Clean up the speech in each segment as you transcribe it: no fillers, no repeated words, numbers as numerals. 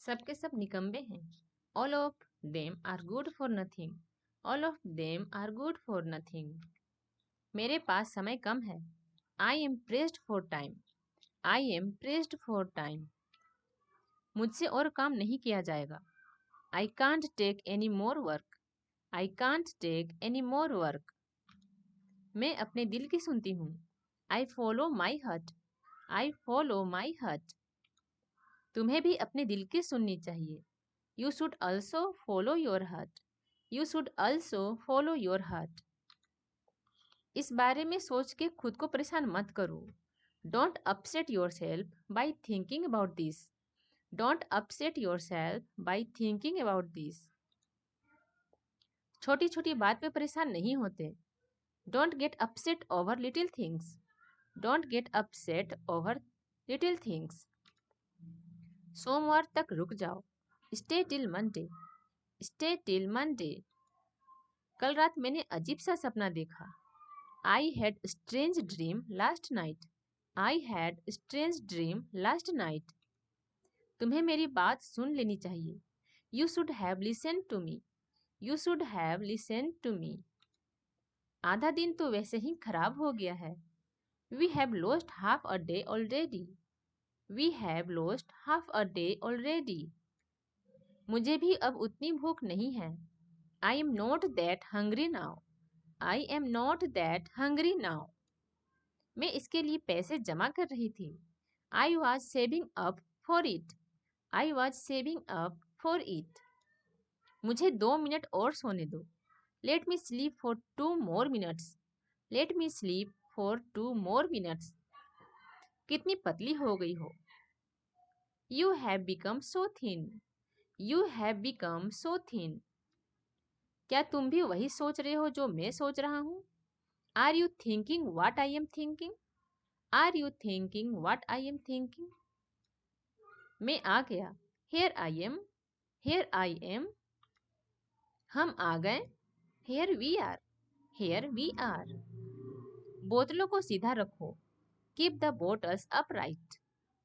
सबके सब निकम्मे हैं। All of them are good for nothing. All of them are good for nothing. मेरे पास समय कम है। I am pressed for time. I am pressed for time. मुझसे और काम नहीं किया जाएगा। I can't take any more work. I can't take any more work. मैं अपने दिल की सुनती हूँ। I follow my heart. I follow my heart. तुम्हें भी अपने दिल की सुननी चाहिए। You should also follow your heart. You should also follow your heart. इस बारे में सोच के खुद को परेशान मत करो। Don't upset your self by thinking about this. Don't upset your self by thinking about this. छोटी छोटी बात पे परेशान नहीं होते। Don't get upset over little things. Don't get upset over little things. सोमवार तक रुक जाओ। Stay till Monday. Stay till Monday. कल रात मैंने अजीब सा सपना देखा। I had strange dream last night. I had strange dream last night. तुम्हें मेरी बात सुन लेनी चाहिए। You should have listen to me. You should have listen to me. आधा दिन तो वैसे ही खराब हो गया है। We have lost half a day already. We have lost half a day already. मुझे भी अब उतनी भूख नहीं है। I am not that hungry now. I am not that hungry now. मैं इसके लिए पैसे जमा कर रही थी। I was saving up for it. I was saving up for it. मुझे 2 मिनट और सोने दो। Let me sleep for 2 more minutes. Let me sleep for 2 more minutes. कितनी पतली हो गई हो। You have become so thin. You have become so thin. क्या तुम भी वही सोच रहे हो जो मैं सोच रहा हूँ? Are you thinking what I am thinking? Are you thinking what I am thinking? मैं आ गया। Here I am. Here I am. हम आ गए। Here we are. Here we are. बोतलों को सीधा रखो। Keep the bottles upright.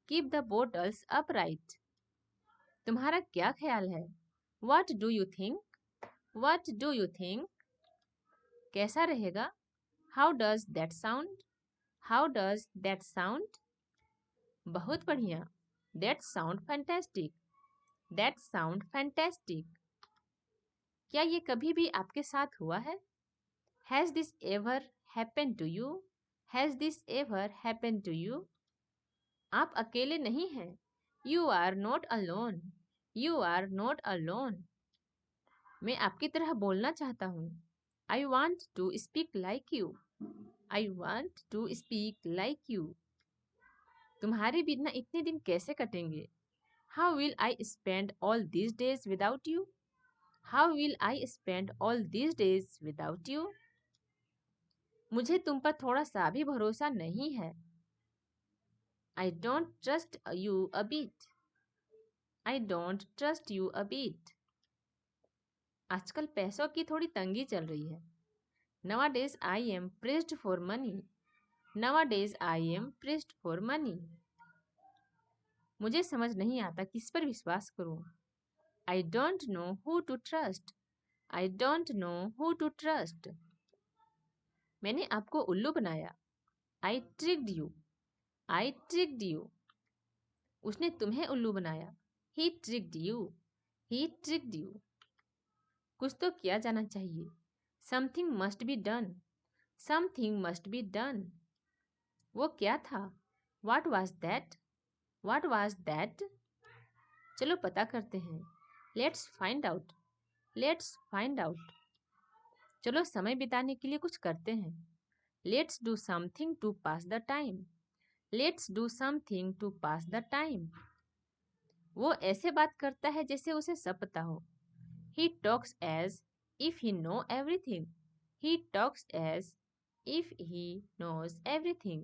Keep the bottles upright. तुम्हारा क्या ख्याल है? What do you think? What do you think? कैसा रहेगा? How does that sound? How does that sound? बहुत बढ़िया। That sound fantastic. That sound fantastic. क्या ये कभी भी आपके साथ हुआ है? Has this ever happen to you? Has this ever happen to you? आप अकेले नहीं हैं। You are not alone. You are not alone. मैं आपकी तरह बोलना चाहता हूँ। I want to speak like you. I want to speak like you. तुम्हारे बिना इतने दिन कैसे कटेंगे? How will I spend all these days without you? How will I spend all these days without you? मुझे तुम पर थोड़ा सा भी भरोसा नहीं है। I don't trust you a bit. I don't trust you a bit. आजकल पैसों की थोड़ी तंगी चल रही है। Nowadays I am pressed for money. Nowadays I am pressed for money. मुझे समझ नहीं आता किस पर विश्वास करूं। I don't know who to trust. I don't know who to trust. मैंने आपको उल्लू बनाया। I tricked you. I tricked you. उसने तुम्हें उल्लू बनाया। He tricked you. He tricked you. कुछ तो किया जाना चाहिए। Something must be done. Something must be done. वो क्या था? What was that? What was that? चलो पता करते हैं। Let's find out. Let's find out. चलो समय बिताने के लिए कुछ करते हैं। Let's do something to pass the time. Let's do something to pass the time. वो ऐसे बात करता है जैसे उसे सब पता हो। He talks as if he know everything. He talks as if he knows everything.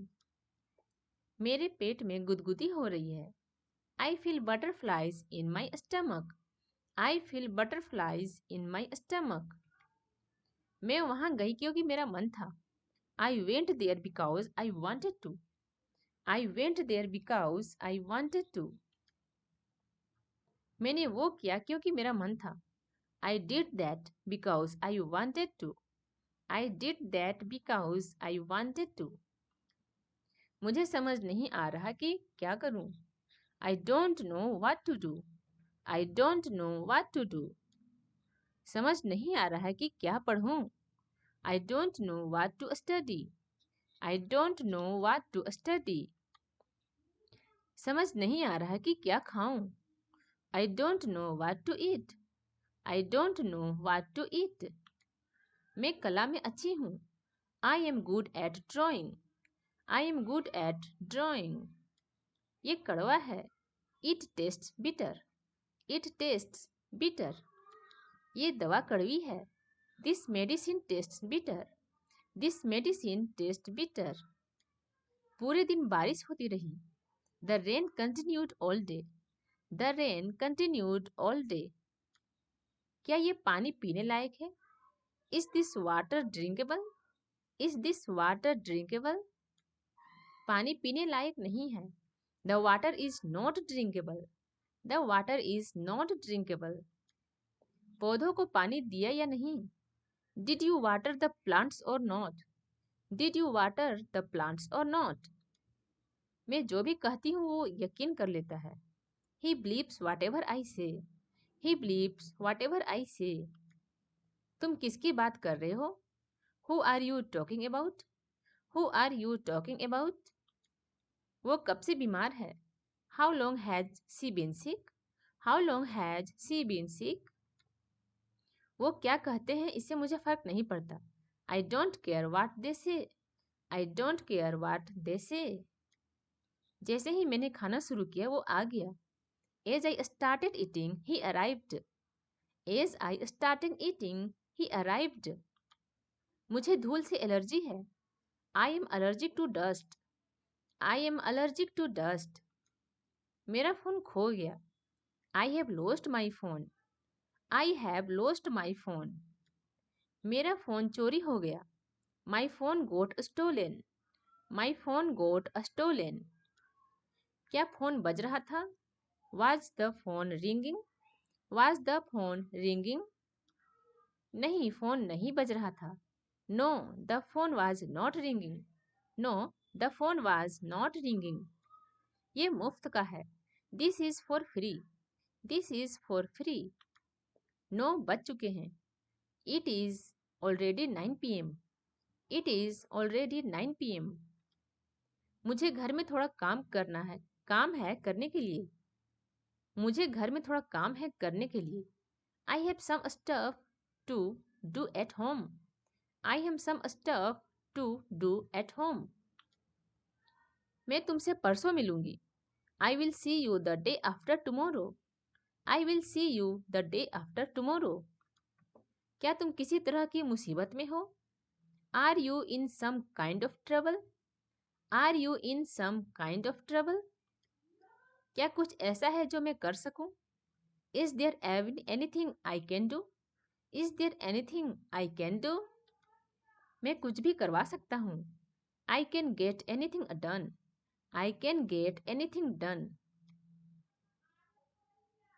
मेरे पेट में गुदगुदी हो रही है। I feel butterflies in my stomach. I feel butterflies in my stomach. मैं वहां गई क्योंकि मेरा मन था। I went there because I wanted to. I went there because I wanted to. मैंने वो किया क्योंकि मेरा मन था। I did that because I wanted to. I did that because I wanted to. मुझे समझ नहीं आ रहा कि क्या करूं। I don't know what to do. I don't know what to do. समझ नहीं आ रहा कि क्या पढ़ूं। I don't know what to study. I don't know what to study. समझ नहीं आ रहा कि क्या खाऊं। I don't know what to eat. I don't know what to eat. मैं कला में अच्छी हूँ। I am good at drawing. I am good at drawing. ये कड़वा है। It tastes bitter. It tastes bitter. ये दवा कड़वी है। This medicine tastes bitter. This medicine tastes bitter. पूरे दिन बारिश होती रही। The rain continued all day. The rain continued all day. क्या ये पानी पीने लायक है? Is this water drinkable? Is this water drinkable? पानी पीने लायक नहीं है। The water is not drinkable. The water is not drinkable. पौधों को पानी दिया या नहीं? Did you water the plants or not? Did you water the plants or not? मैं जो भी कहती हूँ वो यकीन कर लेता है। He believes whatever I say. He believes whatever I say. तुम किसकी बात कर रहे हो? Who are you talking about? Who are you talking about? वो कब से बीमार है? How long has she been sick? How long has she been sick? वो क्या कहते हैं इससे मुझे फर्क नहीं पड़ता। I don't care what they say. I don't care what they say. जैसे ही मैंने खाना शुरू किया वो आ गया। As I started eating, he arrived. As I started eating, he arrived. मुझे धूल से एलर्जी है। I am allergic to dust. I am allergic to dust. मेरा फोन खो गया। I have lost my phone. I have lost my phone. मेरा phone चोरी हो गया। My phone got stolen. My phone got stolen. क्या phone बज रहा था? Was the phone ringing? Was the phone ringing? नहीं, फोन नहीं बज रहा था। No, the phone was not ringing. No, the phone was not ringing. ये मुफ्त का है। This is for free. This is for free. 9 बज चुके हैं। It is already 9 p.m. It is already 9 p.m. मुझे घर में थोड़ा काम है करने के लिए। मुझे घर में थोड़ा काम है करने के लिए। I have some stuff to do at home. I have some stuff to do at home. मैं तुमसे परसों मिलूंगी। I will see you the day after tomorrow. I will see you the day after tomorrow. क्या तुम किसी तरह की मुसीबत में हो? Are you in some kind of trouble? Are you in some kind of trouble? क्या कुछ ऐसा है जो मैं कर सकूं? Is there anything I can do? Is there anything I can do? मैं कुछ भी करवा सकता हूँ। I can get anything done. I can get anything done.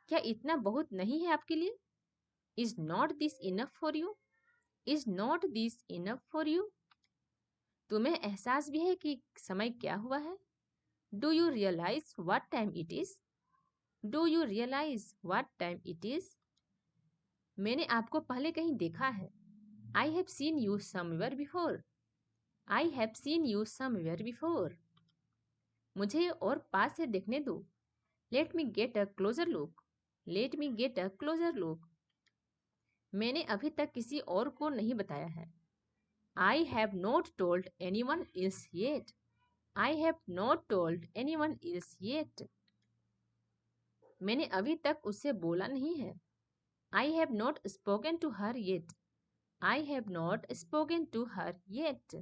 क्या इतना बहुत नहीं है आपके लिए? Is not this enough for you? Is not this enough for you? तुम्हें एहसास भी है कि समय क्या हुआ है? Do you realize what time it is? Do you realize what time it is? मैंने आपको पहले कहीं देखा है। I have seen you somewhere before. I have seen you somewhere before. मुझे और पास से देखने दो। Let me get a closer look. Let me get a closer look. मैंने अभी तक किसी और को नहीं बताया है। I have not told anyone else yet. I have not told anyone else yet. मैंने अभी तक उससे बोला नहीं है। I have not spoken to her yet. I have not spoken to her yet.